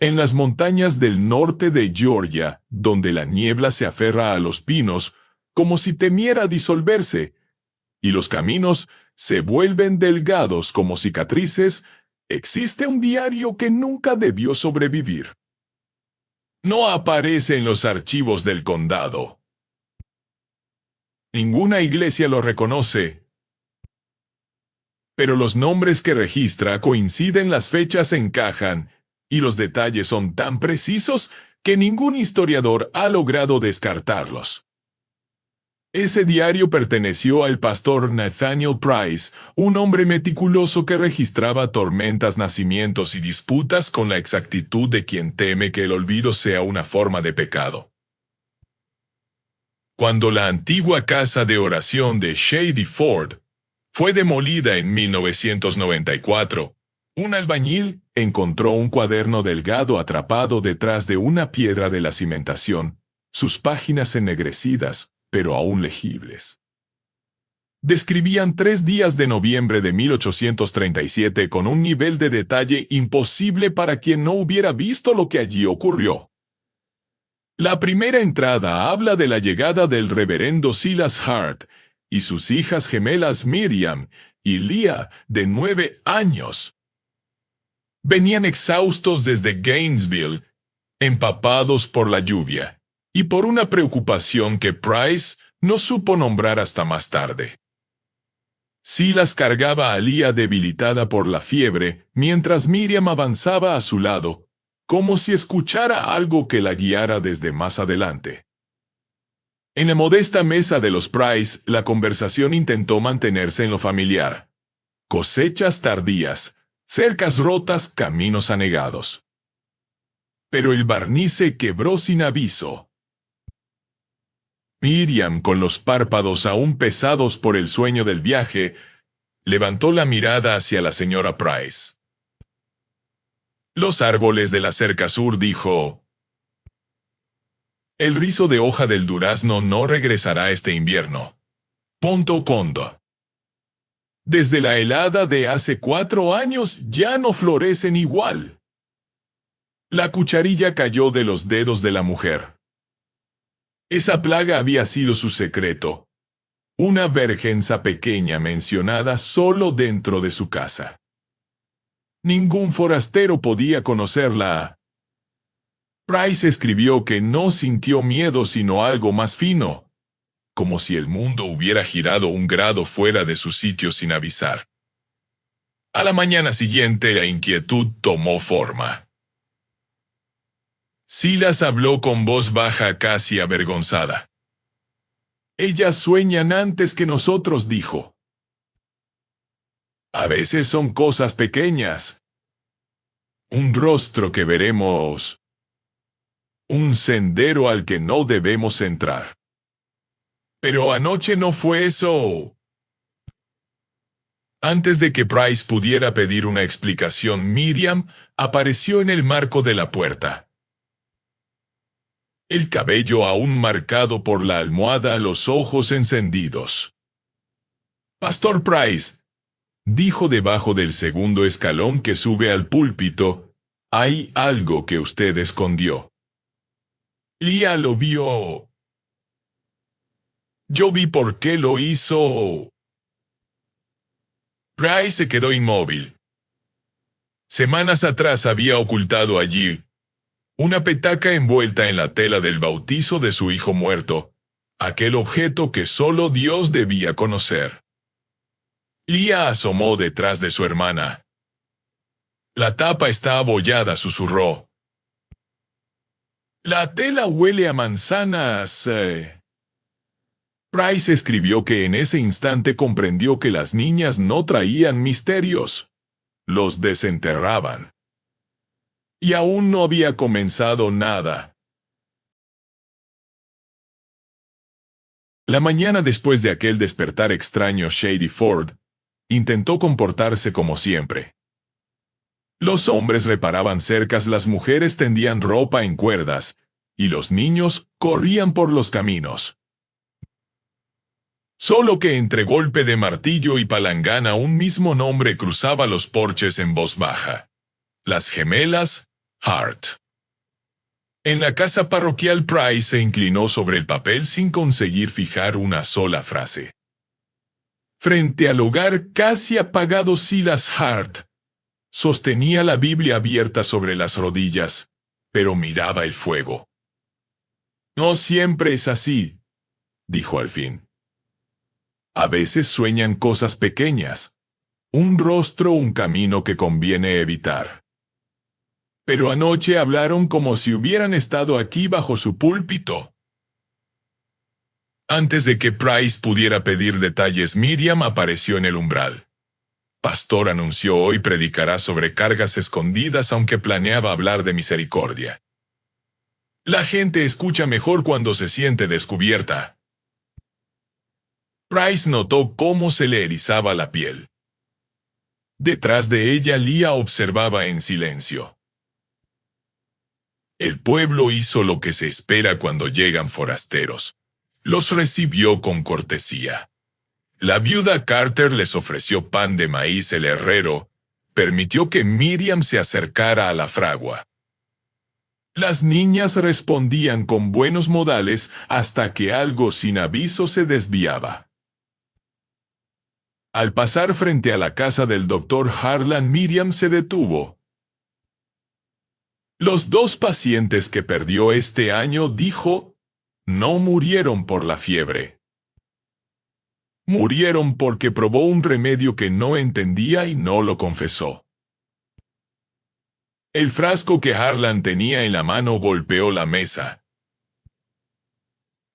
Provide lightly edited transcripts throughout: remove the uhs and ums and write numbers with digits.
En las montañas del norte de Georgia, donde la niebla se aferra a los pinos, como si temiera disolverse, y los caminos se vuelven delgados como cicatrices, existe un diario que nunca debió sobrevivir. No aparece en los archivos del condado. Ninguna iglesia lo reconoce. Pero los nombres que registra coinciden, las fechas encajan, y los detalles son tan precisos que ningún historiador ha logrado descartarlos. Ese diario perteneció al pastor Nathaniel Price, un hombre meticuloso que registraba tormentas, nacimientos y disputas con la exactitud de quien teme que el olvido sea una forma de pecado. Cuando la antigua casa de oración de Shady Ford fue demolida en 1994, un albañil encontró un cuaderno delgado atrapado detrás de una piedra de la cimentación, sus páginas ennegrecidas, pero aún legibles. Describían 3 días de noviembre de 1837 con un nivel de detalle imposible para quien no hubiera visto lo que allí ocurrió. La primera entrada habla de la llegada del reverendo Silas Hart y sus hijas gemelas Miriam y Leah, de 9 años. Venían exhaustos desde Gainesville, empapados por la lluvia, y por una preocupación que Price no supo nombrar hasta más tarde. Silas cargaba a Leah debilitada por la fiebre, mientras Miriam avanzaba a su lado, como si escuchara algo que la guiara desde más adelante. En la modesta mesa de los Price, la conversación intentó mantenerse en lo familiar. Cosechas tardías, cercas rotas, caminos anegados. Pero el barniz se quebró sin aviso. Miriam, con los párpados aún pesados por el sueño del viaje, levantó la mirada hacia la señora Price. Los árboles de la cerca sur, dijo. El rizo de hoja del durazno no regresará este invierno. Punto condo. Desde la helada de hace 4 años ya no florecen igual. La cucharilla cayó de los dedos de la mujer. Esa plaga había sido su secreto. Una vergüenza pequeña mencionada solo dentro de su casa. Ningún forastero podía conocerla. Price escribió que no sintió miedo sino algo más fino, como si el mundo hubiera girado 1 grado fuera de su sitio sin avisar. A la mañana siguiente la inquietud tomó forma. Silas habló con voz baja, casi avergonzada. Ellas sueñan antes que nosotros, dijo. A veces son cosas pequeñas. Un rostro que veremos. Un sendero al que no debemos entrar. Pero anoche no fue eso. Antes de que Price pudiera pedir una explicación, Miriam apareció en el marco de la puerta. El cabello aún marcado por la almohada, los ojos encendidos. Pastor Price, dijo debajo del segundo escalón que sube al púlpito, hay algo que usted escondió. Leah lo vio. Yo vi por qué lo hizo. Price se quedó inmóvil. Semanas atrás había ocultado allí una petaca envuelta en la tela del bautizo de su hijo muerto, aquel objeto que solo Dios debía conocer. Leah asomó detrás de su hermana. La tapa está abollada, susurró. La tela huele a manzanas. Price escribió que en ese instante comprendió que las niñas no traían misterios. Los desenterraban. Y aún no había comenzado nada. La mañana después de aquel despertar extraño, Shady Ford intentó comportarse como siempre. Los hombres reparaban cercas, las mujeres tendían ropa en cuerdas, y los niños corrían por los caminos. Solo que entre golpe de martillo y palangana un mismo nombre cruzaba los porches en voz baja. Las gemelas Hart. En la casa parroquial, Price se inclinó sobre el papel sin conseguir fijar una sola frase. Frente al hogar casi apagado, Silas Hart sostenía la Biblia abierta sobre las rodillas, pero miraba el fuego. «No siempre es así», dijo al fin. «A veces sueñan cosas pequeñas, un rostro, un camino que conviene evitar. Pero anoche hablaron como si hubieran estado aquí bajo su púlpito». Antes de que Price pudiera pedir detalles, Miriam apareció en el umbral. «Pastor anunció hoy predicará sobre cargas escondidas, aunque planeaba hablar de misericordia. La gente escucha mejor cuando se siente descubierta». Price notó cómo se le erizaba la piel. Detrás de ella, Leah observaba en silencio. El pueblo hizo lo que se espera cuando llegan forasteros. Los recibió con cortesía. La viuda Carter les ofreció pan de maíz. El herrero permitió que Miriam se acercara a la fragua. Las niñas respondían con buenos modales hasta que algo sin aviso se desviaba. Al pasar frente a la casa del doctor Harlan, Miriam se detuvo. «Los 2 pacientes que perdió este año», dijo, «no murieron por la fiebre. Murieron porque probó un remedio que no entendía y no lo confesó». El frasco que Harlan tenía en la mano golpeó la mesa.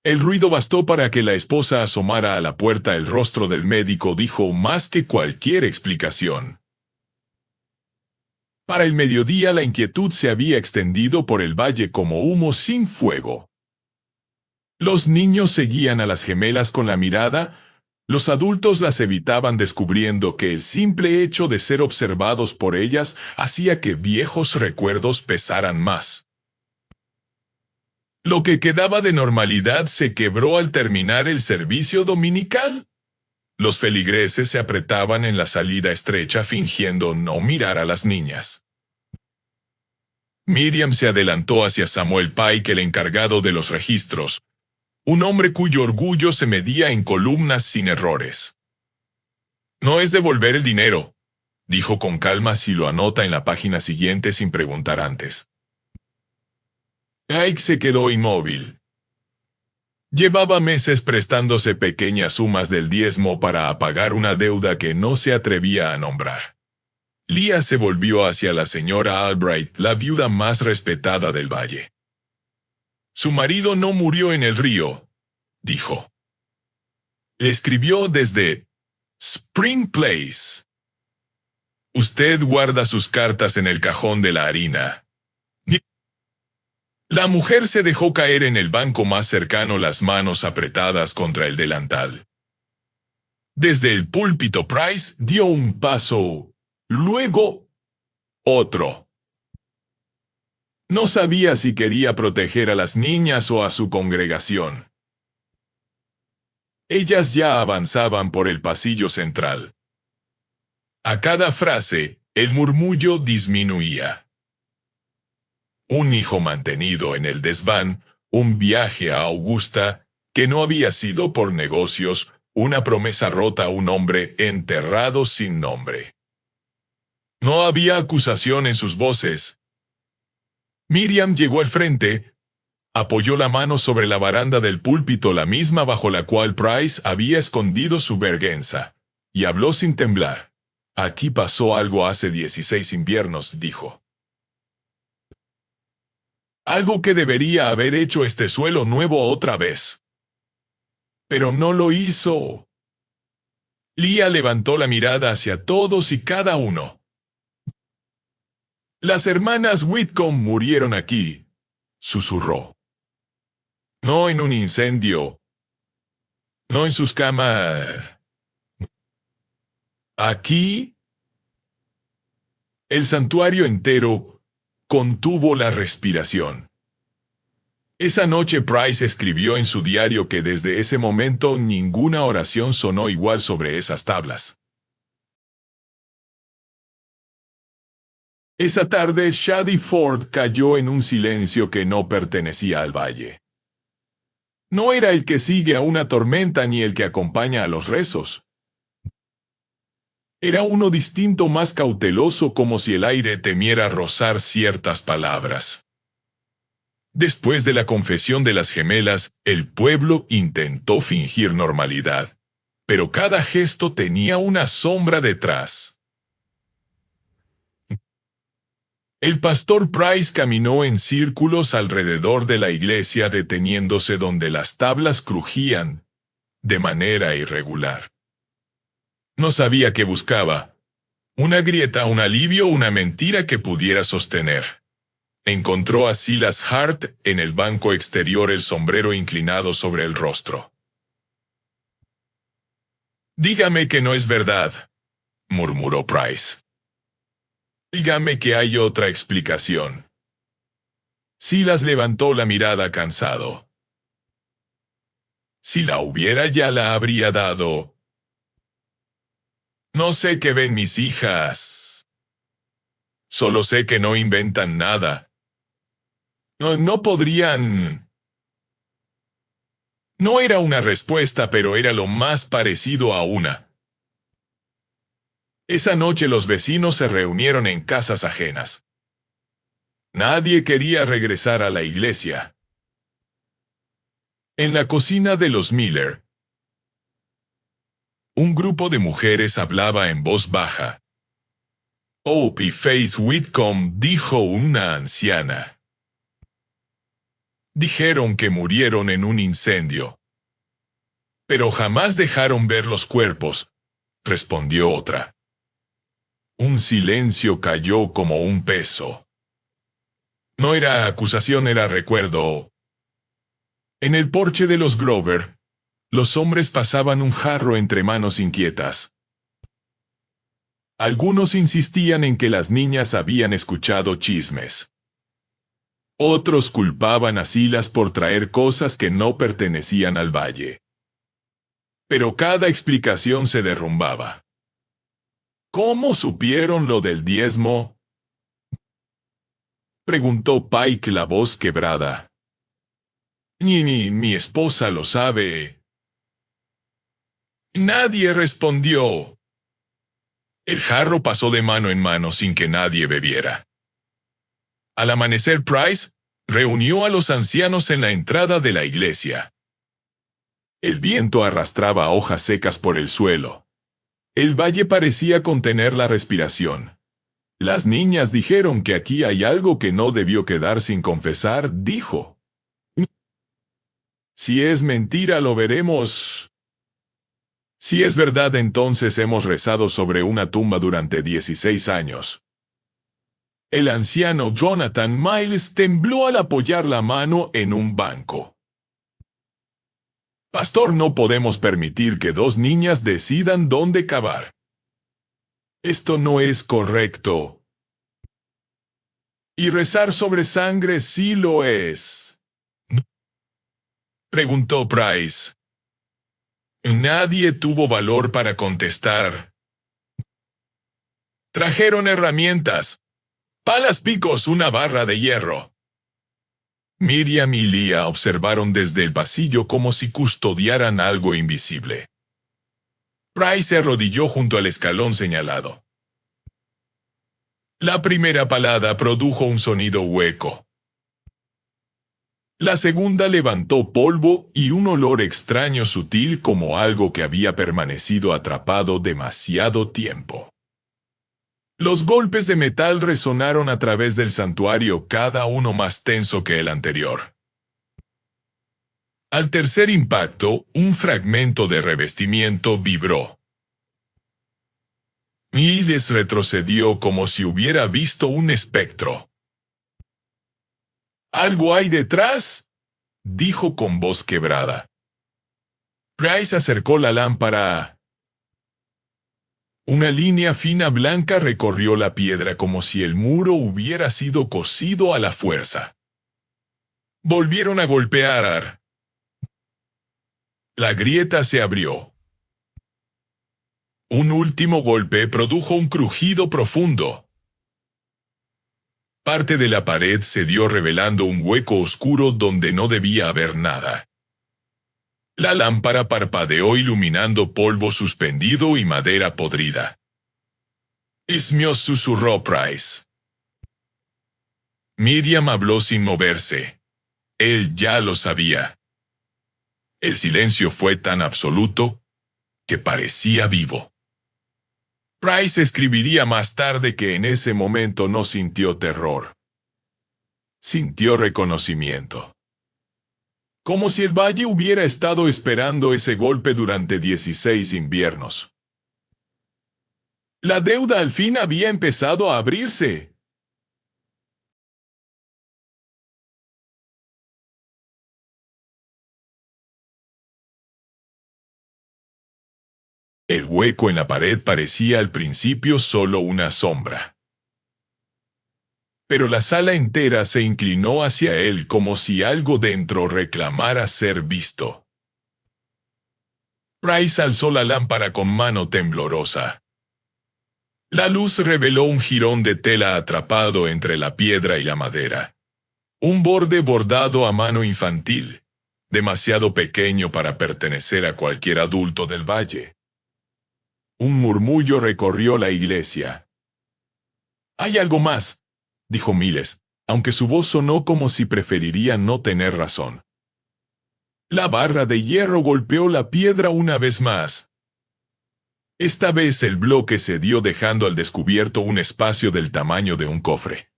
El ruido bastó para que la esposa asomara a la puerta. El rostro del médico dijo más que cualquier explicación. Para el mediodía, la inquietud se había extendido por el valle como humo sin fuego. Los niños seguían a las gemelas con la mirada. Los adultos las evitaban, descubriendo que el simple hecho de ser observados por ellas hacía que viejos recuerdos pesaran más. Lo que quedaba de normalidad se quebró al terminar el servicio dominical. Los feligreses se apretaban en la salida estrecha, fingiendo no mirar a las niñas. Miriam se adelantó hacia Samuel Pike, el encargado de los registros, un hombre cuyo orgullo se medía en columnas sin errores. «No es devolver el dinero», dijo con calma, «si lo anota en la página siguiente sin preguntar antes». Pike se quedó inmóvil. Llevaba meses prestándose pequeñas sumas del diezmo para apagar una deuda que no se atrevía a nombrar. Leah se volvió hacia la señora Albright, la viuda más respetada del valle. «Su marido no murió en el río», dijo. «Escribió desde Spring Place. Usted guarda sus cartas en el cajón de la harina». La mujer se dejó caer en el banco más cercano, las manos apretadas contra el delantal. Desde el púlpito, Price dio un paso, luego otro. No sabía si quería proteger a las niñas o a su congregación. Ellas ya avanzaban por el pasillo central. A cada frase, el murmullo disminuía. Un hijo mantenido en el desván, un viaje a Augusta, que no había sido por negocios, una promesa rota, un hombre enterrado sin nombre. No había acusación en sus voces. Miriam llegó al frente, apoyó la mano sobre la baranda del púlpito, la misma bajo la cual Price había escondido su vergüenza, y habló sin temblar. «Aquí pasó algo hace 16 inviernos», dijo. «Algo que debería haber hecho este suelo nuevo otra vez. Pero no lo hizo». Leah levantó la mirada hacia todos y cada uno. «Las hermanas Whitcomb murieron aquí», susurró. «No en un incendio. No en sus camas. Aquí». El santuario entero contuvo la respiración. Esa noche Price escribió en su diario que desde ese momento ninguna oración sonó igual sobre esas tablas. Esa tarde, Shady Ford cayó en un silencio que no pertenecía al valle. No era el que sigue a una tormenta ni el que acompaña a los rezos. Era uno distinto, más cauteloso, como si el aire temiera rozar ciertas palabras. Después de la confesión de las gemelas, el pueblo intentó fingir normalidad, pero cada gesto tenía una sombra detrás. El pastor Price caminó en círculos alrededor de la iglesia, deteniéndose donde las tablas crujían de manera irregular. No sabía qué buscaba: una grieta, un alivio, una mentira que pudiera sostener. Encontró a Silas Hart en el banco exterior, el sombrero inclinado sobre el rostro. «Dígame que no es verdad», murmuró Price. «Dígame que hay otra explicación». Silas levantó la mirada cansado. «Si la hubiera, ya la habría dado». «No sé qué ven mis hijas. Solo sé que no inventan nada. No podrían». No era una respuesta, pero era lo más parecido a una. Esa noche los vecinos se reunieron en casas ajenas. Nadie quería regresar a la iglesia. En la cocina de los Miller, un grupo de mujeres hablaba en voz baja. «Hope y Faith Whitcomb», dijo una anciana. «Dijeron que murieron en un incendio». «Pero jamás dejaron ver los cuerpos», respondió otra. Un silencio cayó como un peso. No era acusación, era recuerdo. En el porche de los Grover, los hombres pasaban un jarro entre manos inquietas. Algunos insistían en que las niñas habían escuchado chismes. Otros culpaban a Silas por traer cosas que no pertenecían al valle. Pero cada explicación se derrumbaba. «¿Cómo supieron lo del diezmo?», preguntó Pike, la voz quebrada. Ni mi esposa lo sabe». Nadie respondió. El jarro pasó de mano en mano sin que nadie bebiera. Al amanecer, Price reunió a los ancianos en la entrada de la iglesia. El viento arrastraba hojas secas por el suelo. El valle parecía contener la respiración. «Las niñas dijeron que aquí hay algo que no debió quedar sin confesar», dijo. «Si es mentira, lo veremos. Si es verdad, entonces hemos rezado sobre una tumba durante 16 años». El anciano Jonathan Miles tembló al apoyar la mano en un banco. «Pastor, no podemos permitir que dos niñas decidan dónde cavar. Esto no es correcto». «¿Y rezar sobre sangre sí lo es?», preguntó Price. Nadie tuvo valor para contestar. Trajeron herramientas: palas, picos, una barra de hierro. Miriam y Leah observaron desde el pasillo como si custodiaran algo invisible. Price se arrodilló junto al escalón señalado. La primera palada produjo un sonido hueco. La segunda levantó polvo y un olor extraño, sutil, como algo que había permanecido atrapado demasiado tiempo. Los golpes de metal resonaron a través del santuario, cada uno más tenso que el anterior. Al tercer impacto, un fragmento de revestimiento vibró. Miles retrocedió como si hubiera visto un espectro. «¿Algo hay detrás?», dijo con voz quebrada. Price acercó la lámpara. Una línea fina blanca recorrió la piedra como si el muro hubiera sido cosido a la fuerza. Volvieron a golpear. La grieta se abrió. Un último golpe produjo un crujido profundo. Parte de la pared cedió revelando un hueco oscuro donde no debía haber nada. La lámpara parpadeó iluminando polvo suspendido y madera podrida. Ismios, susurró Price. Miriam habló sin moverse. Él ya lo sabía. El silencio fue tan absoluto que parecía vivo. Price escribiría más tarde que en ese momento no sintió terror. Sintió reconocimiento. Como si el valle hubiera estado esperando ese golpe durante 16 inviernos. La deuda al fin había empezado a abrirse. El hueco en la pared parecía al principio solo una sombra. Pero la sala entera se inclinó hacia él como si algo dentro reclamara ser visto. Price alzó la lámpara con mano temblorosa. La luz reveló un jirón de tela atrapado entre la piedra y la madera. Un borde bordado a mano infantil, demasiado pequeño para pertenecer a cualquier adulto del valle. Un murmullo recorrió la iglesia. «Hay algo más», dijo Miles, aunque su voz sonó como si preferiría no tener razón. La barra de hierro golpeó la piedra una vez más. Esta vez el bloque cedió dejando al descubierto un espacio del tamaño de un cofre.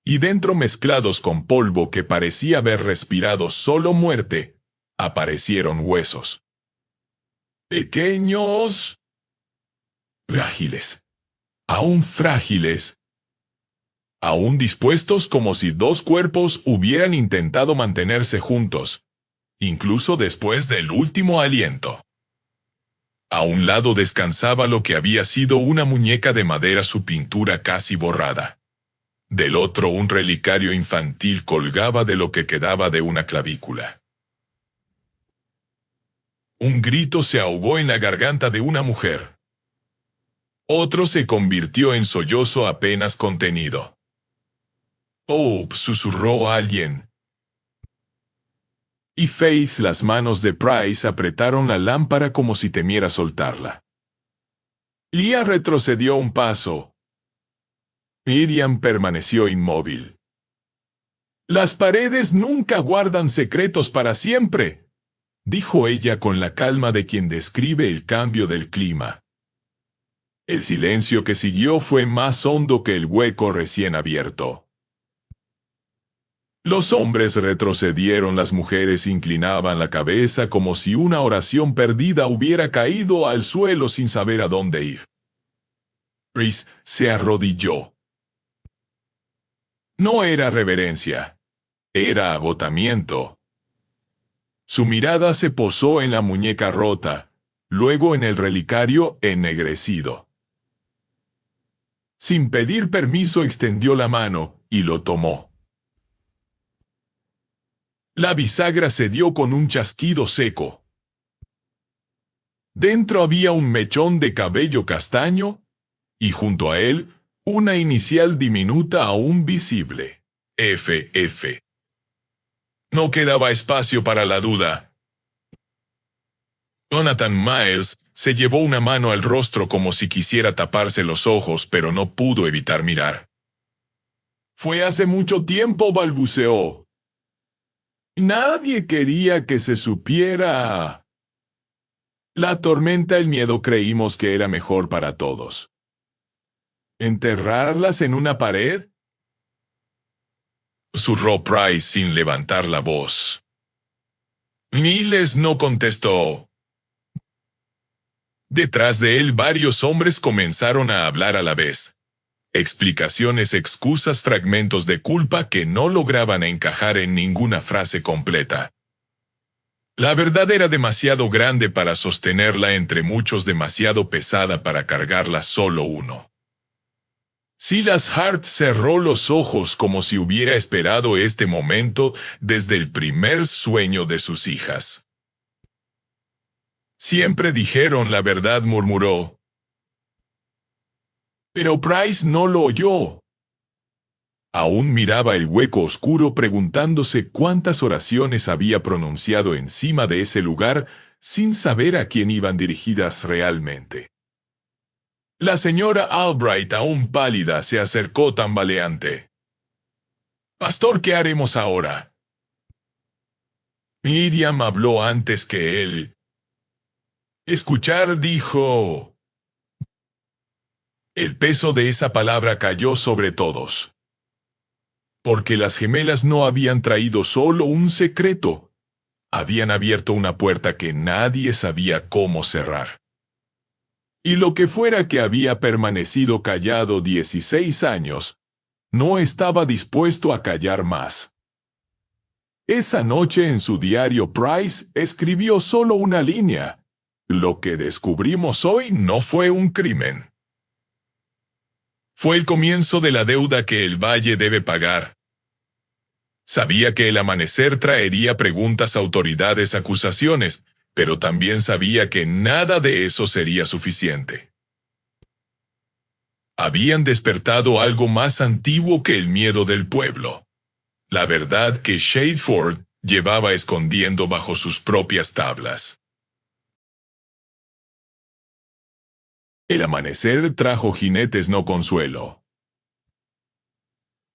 Y dentro, mezclados con polvo que parecía haber respirado solo muerte, aparecieron huesos. Pequeños, frágiles, aún frágiles, aún dispuestos como si dos cuerpos hubieran intentado mantenerse juntos, incluso después del último aliento. A un lado descansaba lo que había sido una muñeca de madera, su pintura casi borrada. Del otro, un relicario infantil colgaba de lo que quedaba de una clavícula. Un grito se ahogó en la garganta de una mujer. Otro se convirtió en sollozo apenas contenido. «Oh», susurró alguien. Y Faith, las manos de Price apretaron la lámpara como si temiera soltarla. Leah retrocedió un paso. Miriam permaneció inmóvil. «Las paredes nunca guardan secretos para siempre», dijo ella con la calma de quien describe el cambio del clima. El silencio que siguió fue más hondo que el hueco recién abierto. Los hombres retrocedieron, las mujeres inclinaban la cabeza como si una oración perdida hubiera caído al suelo sin saber a dónde ir. Price se arrodilló. No era reverencia, era agotamiento. Su mirada se posó en la muñeca rota, luego en el relicario ennegrecido. Sin pedir permiso extendió la mano y lo tomó. La bisagra cedió con un chasquido seco. Dentro había un mechón de cabello castaño, y junto a él, una inicial diminuta aún visible. FF. No quedaba espacio para la duda. Jonathan Miles se llevó una mano al rostro como si quisiera taparse los ojos, pero no pudo evitar mirar. «Fue hace mucho tiempo», balbuceó. «Nadie quería que se supiera». La tormenta, el miedo, creímos que era mejor para todos. ¿Enterrarlas en una pared?, susurró Price sin levantar la voz. Miles no contestó. Detrás de él varios hombres comenzaron a hablar a la vez. Explicaciones, excusas, fragmentos de culpa que no lograban encajar en ninguna frase completa. La verdad era demasiado grande para sostenerla entre muchos, demasiado pesada para cargarla solo uno. Silas Hart cerró los ojos como si hubiera esperado este momento desde el primer sueño de sus hijas. «Siempre dijeron la verdad», murmuró. Pero Price no lo oyó. Aún miraba el hueco oscuro preguntándose cuántas oraciones había pronunciado encima de ese lugar sin saber a quién iban dirigidas realmente. La señora Albright, aún pálida, se acercó tambaleante. «Pastor, ¿qué haremos ahora?» Miriam habló antes que él. Escuchar, dijo. El peso de esa palabra cayó sobre todos. Porque las gemelas no habían traído solo un secreto, habían abierto una puerta que nadie sabía cómo cerrar. Y lo que fuera que había permanecido callado 16 años, no estaba dispuesto a callar más. Esa noche en su diario Price escribió solo una línea. Lo que descubrimos hoy no fue un crimen. Fue el comienzo de la deuda que el Valle debe pagar. Sabía que el amanecer traería preguntas, autoridades, acusaciones, pero también sabía que nada de eso sería suficiente. Habían despertado algo más antiguo que el miedo del pueblo. La verdad que Shadeford llevaba escondiendo bajo sus propias tablas. El amanecer trajo jinetes no consuelo.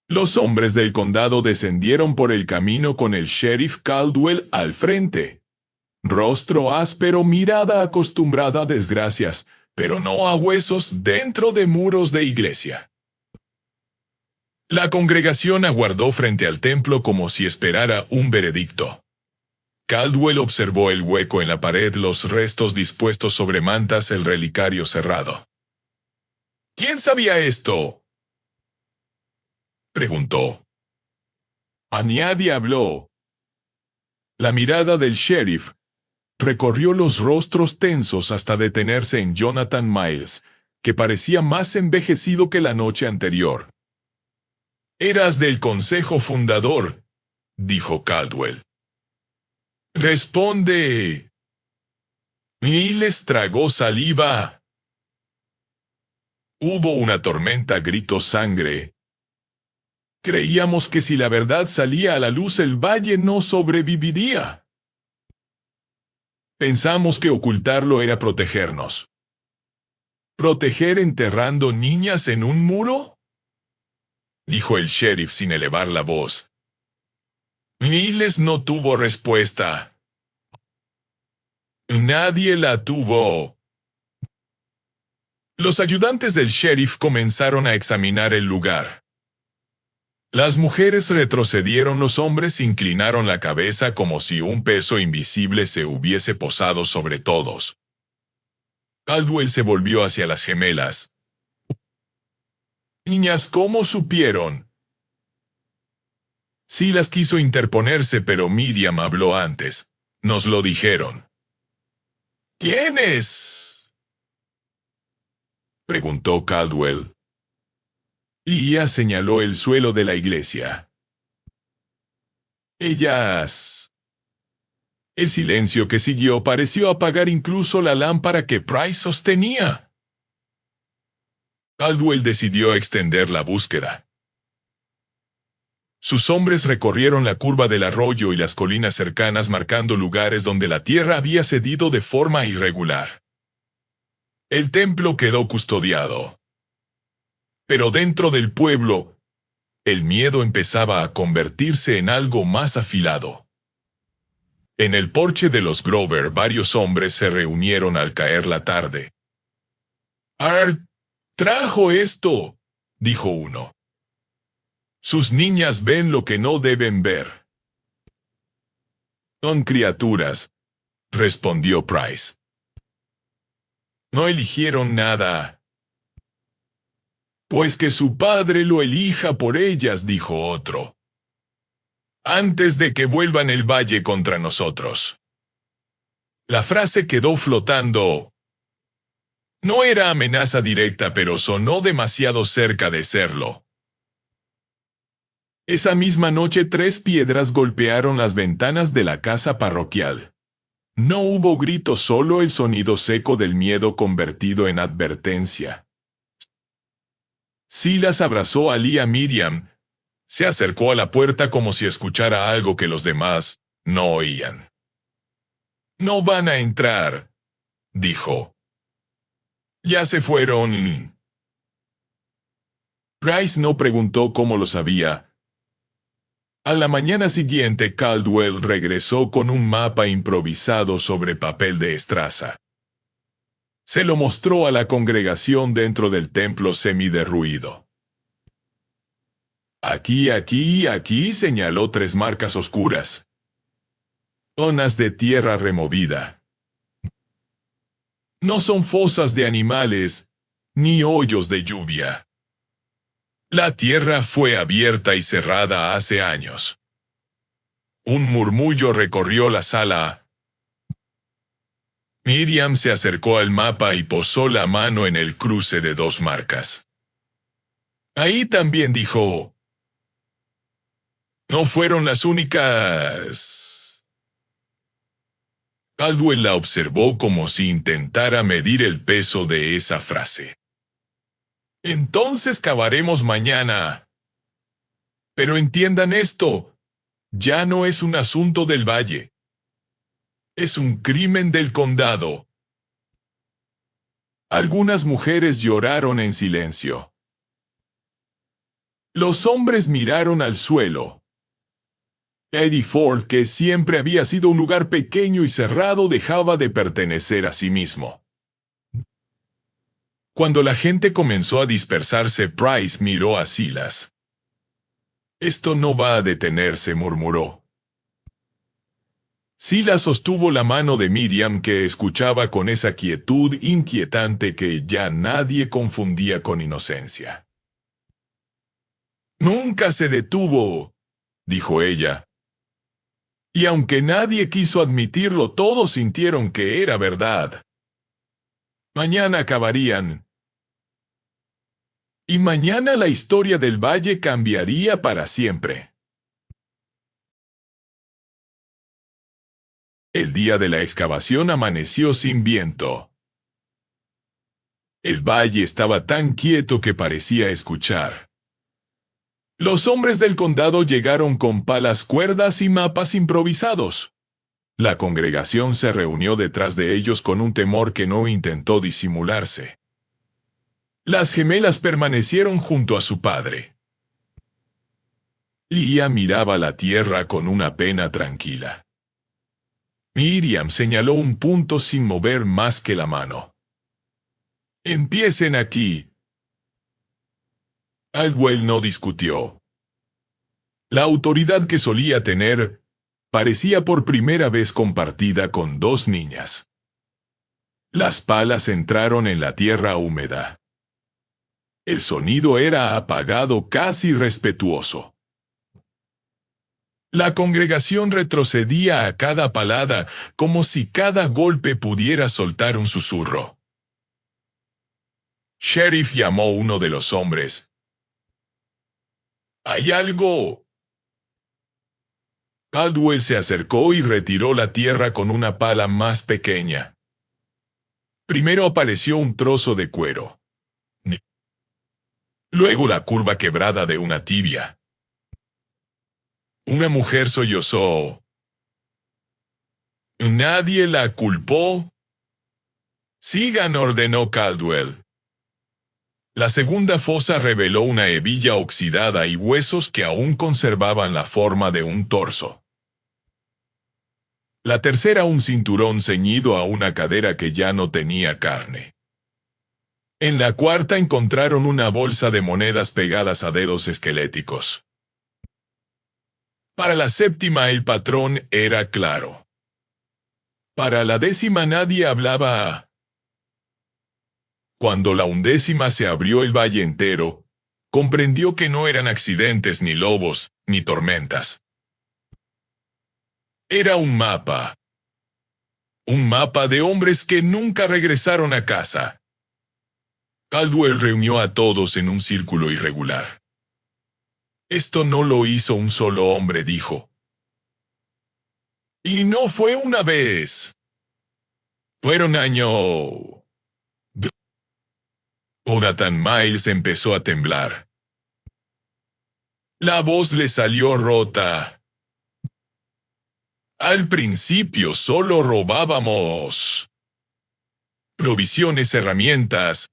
Los hombres del condado descendieron por el camino con el sheriff Caldwell al frente. Rostro áspero, mirada acostumbrada a desgracias, pero no a huesos dentro de muros de iglesia. La congregación aguardó frente al templo como si esperara un veredicto. Caldwell observó el hueco en la pared, los restos dispuestos sobre mantas, el relicario cerrado. ¿Quién sabía esto?, preguntó. A nadie habló. La mirada del sheriff recorrió los rostros tensos hasta detenerse en Jonathan Miles, que parecía más envejecido que la noche anterior. «Eras del consejo fundador», dijo Caldwell. «Responde». Miles tragó saliva. Hubo una tormenta, gritó sangre. Creíamos que si la verdad salía a la luz el Valle no sobreviviría. Pensamos que ocultarlo era protegernos. ¿Proteger enterrando niñas en un muro?, dijo el sheriff sin elevar la voz. Miles no tuvo respuesta. Nadie la tuvo. Los ayudantes del sheriff comenzaron a examinar el lugar. Las mujeres retrocedieron, los hombres inclinaron la cabeza como si un peso invisible se hubiese posado sobre todos. Caldwell se volvió hacia las gemelas. Niñas, ¿cómo supieron? Silas quiso interponerse, pero Miriam habló antes. Nos lo dijeron. ¿Quiénes?, preguntó Caldwell. Y ella señaló el suelo de la iglesia. Ellas. El silencio que siguió pareció apagar incluso la lámpara que Price sostenía. Caldwell decidió extender la búsqueda. Sus hombres recorrieron la curva del arroyo y las colinas cercanas, marcando lugares donde la tierra había cedido de forma irregular. El templo quedó custodiado. Pero dentro del pueblo, el miedo empezaba a convertirse en algo más afilado. En el porche de los Grover, varios hombres se reunieron al caer la tarde. «Art trajo esto», dijo uno. «Sus niñas ven lo que no deben ver». «Son criaturas», respondió Price. «No eligieron nada». «Pues que su padre lo elija por ellas», dijo otro. «Antes de que vuelvan el Valle contra nosotros». La frase quedó flotando. No era amenaza directa, pero sonó demasiado cerca de serlo. Esa misma noche 3 piedras golpearon las ventanas de la casa parroquial. No hubo gritos, solo el sonido seco del miedo convertido en advertencia. Silas abrazó a Lee, a Miriam, Se acercó a la puerta como si escuchara algo que los demás no oían. «No van a entrar», dijo. «Ya se fueron». Price no preguntó cómo lo sabía. A la mañana siguiente, Caldwell regresó con un mapa improvisado sobre papel de estraza. Se lo mostró a la congregación dentro del templo semiderruido. Aquí, señaló 3 marcas oscuras. Zonas de tierra removida. No son fosas de animales, ni hoyos de lluvia. La tierra fue abierta y cerrada hace años. Un murmullo recorrió la sala. Miriam se acercó al mapa y posó la mano en el cruce de 2 marcas. Ahí también, dijo. No fueron las únicas. Caldwell la observó como si intentara medir el peso de esa frase. Entonces cavaremos mañana. Pero entiendan esto, ya no es un asunto del valle. Es un crimen del condado. Algunas mujeres lloraron en silencio. Los hombres miraron al suelo. Eddie Ford, que siempre había sido un lugar pequeño y cerrado, dejaba de pertenecer a sí mismo. Cuando la gente comenzó a dispersarse, Price miró a Silas. «Esto no va a detenerse», murmuró. Silas sostuvo la mano de Miriam, que escuchaba con esa quietud inquietante que ya nadie confundía con inocencia. «Nunca se detuvo», dijo ella. Y aunque nadie quiso admitirlo, todos sintieron que era verdad. Mañana acabarían. Y mañana la historia del valle cambiaría para siempre. El día de la excavación amaneció sin viento. El valle estaba tan quieto que parecía escuchar. Los hombres del condado llegaron con palas, cuerdas y mapas improvisados. La congregación se reunió detrás de ellos con un temor que no intentó disimularse. Las gemelas permanecieron junto a su padre. Leah miraba la tierra con una pena tranquila. Miriam señaló un punto sin mover más que la mano. «Empiecen aquí». Caldwell no discutió. La autoridad que solía tener parecía por primera vez compartida con 2 niñas. Las palas entraron en la tierra húmeda. El sonido era apagado, casi respetuoso. La congregación retrocedía a cada palada, como si cada golpe pudiera soltar un susurro. Sheriff llamó uno de los hombres. «¿Hay algo?» Caldwell se acercó y retiró la tierra con una pala más pequeña. Primero apareció un trozo de cuero. Luego la curva quebrada de una tibia. Una mujer sollozó. «¿Nadie la culpó?» «Sigan», ordenó Caldwell. La segunda fosa reveló una hebilla oxidada y huesos que aún conservaban la forma de un torso. La tercera, un cinturón ceñido a una cadera que ya no tenía carne. En la cuarta encontraron una bolsa de monedas pegadas a dedos esqueléticos. Para la séptima el patrón era claro. Para la 10ª nadie hablaba. Cuando la 11ª se abrió el valle entero, comprendió que no eran accidentes ni lobos, ni tormentas. Era un mapa. Un mapa de hombres que nunca regresaron a casa. Caldwell reunió a todos en un círculo irregular. «Esto no lo hizo un solo hombre», dijo. «Y no fue una vez. Fueron años». Jonathan Miles empezó a temblar. La voz le salió rota. Al principio solo robábamos provisiones, herramientas.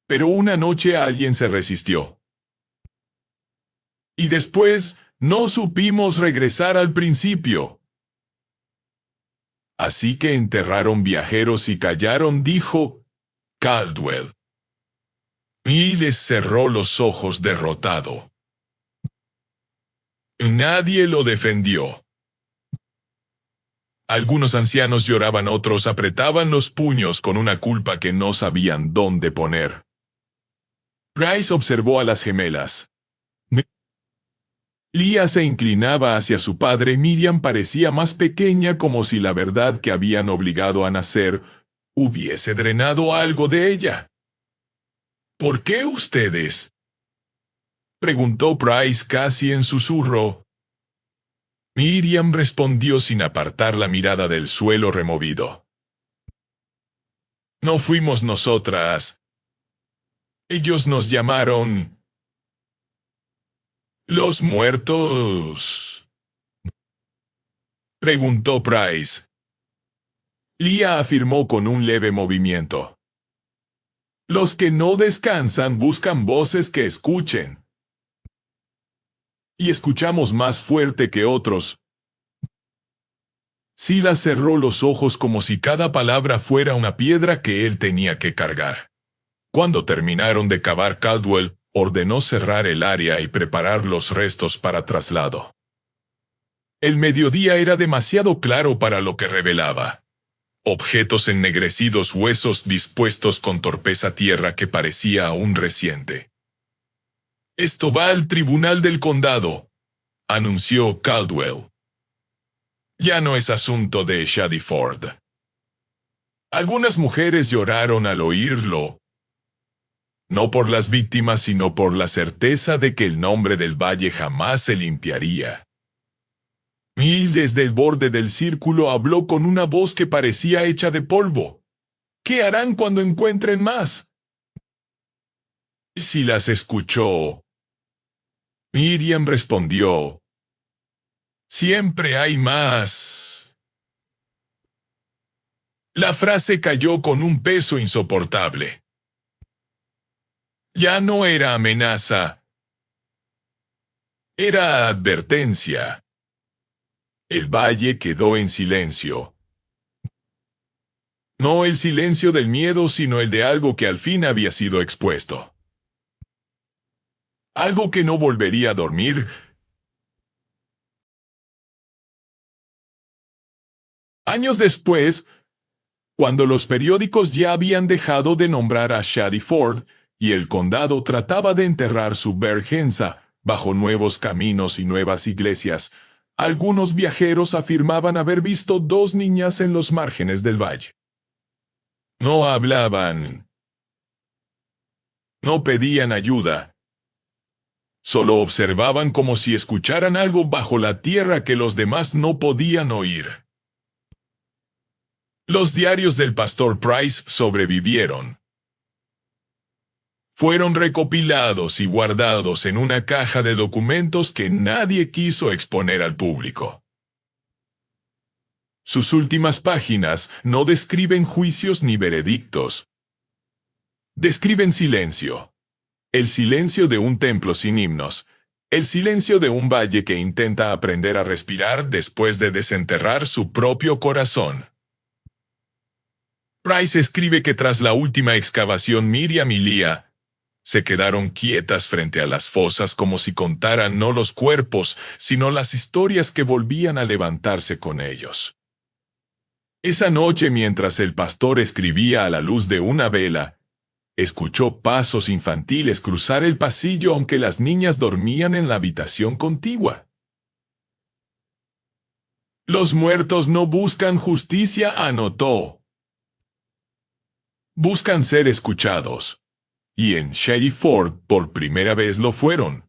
Pero una noche alguien se resistió. Y después no supimos regresar al principio. Así que enterraron viajeros y callaron, dijo Caldwell. Y les cerró los ojos derrotado. Nadie lo defendió. Algunos ancianos lloraban, otros apretaban los puños con una culpa que no sabían dónde poner. Price observó a las gemelas. Leah se inclinaba hacia su padre. Miriam parecía más pequeña, como si la verdad que habían obligado a nacer hubiese drenado algo de ella. ¿Por qué ustedes?, preguntó Price casi en susurro. Miriam respondió sin apartar la mirada del suelo removido. No fuimos nosotras. Ellos nos llamaron ¿los muertos?, preguntó Price. Leah afirmó con un leve movimiento. Los que no descansan buscan voces que escuchen. Y escuchamos más fuerte que otros. Silas cerró los ojos como si cada palabra fuera una piedra que él tenía que cargar. Cuando terminaron de cavar, Caldwell ordenó cerrar el área y preparar los restos para traslado. El mediodía era demasiado claro para lo que revelaba. Objetos ennegrecidos, huesos dispuestos con torpeza, tierra que parecía aún reciente. Esto va al tribunal del condado, anunció Caldwell. Ya no es asunto de Shady Ford. Algunas mujeres lloraron al oírlo. No por las víctimas, sino por la certeza de que el nombre del valle jamás se limpiaría. Y desde el borde del círculo habló con una voz que parecía hecha de polvo. ¿Qué harán cuando encuentren más? Si las escuchó. Miriam respondió. Siempre hay más. La frase cayó con un peso insoportable. Ya no era amenaza. Era advertencia. El valle quedó en silencio. No el silencio del miedo, sino el de algo que al fin había sido expuesto. Algo que no volvería a dormir. Años después, cuando los periódicos ya habían dejado de nombrar a Shady Ford y el condado trataba de enterrar su vergüenza bajo nuevos caminos y nuevas iglesias, algunos viajeros afirmaban haber visto dos niñas en los márgenes del valle. No hablaban. No pedían ayuda. Solo observaban como si escucharan algo bajo la tierra que los demás no podían oír. Los diarios del pastor Price sobrevivieron. Fueron recopilados y guardados en una caja de documentos que nadie quiso exponer al público. Sus últimas páginas no describen juicios ni veredictos. Describen silencio. El silencio de un templo sin himnos. El silencio de un valle que intenta aprender a respirar después de desenterrar su propio corazón. Price escribe que tras la última excavación, Miriam y Leah se quedaron quietas frente a las fosas como si contaran no los cuerpos, sino las historias que volvían a levantarse con ellos. Esa noche, mientras el pastor escribía a la luz de una vela, escuchó pasos infantiles cruzar el pasillo aunque las niñas dormían en la habitación contigua. Los muertos no buscan justicia, anotó. Buscan ser escuchados. Y en Shady Ford por primera vez lo fueron.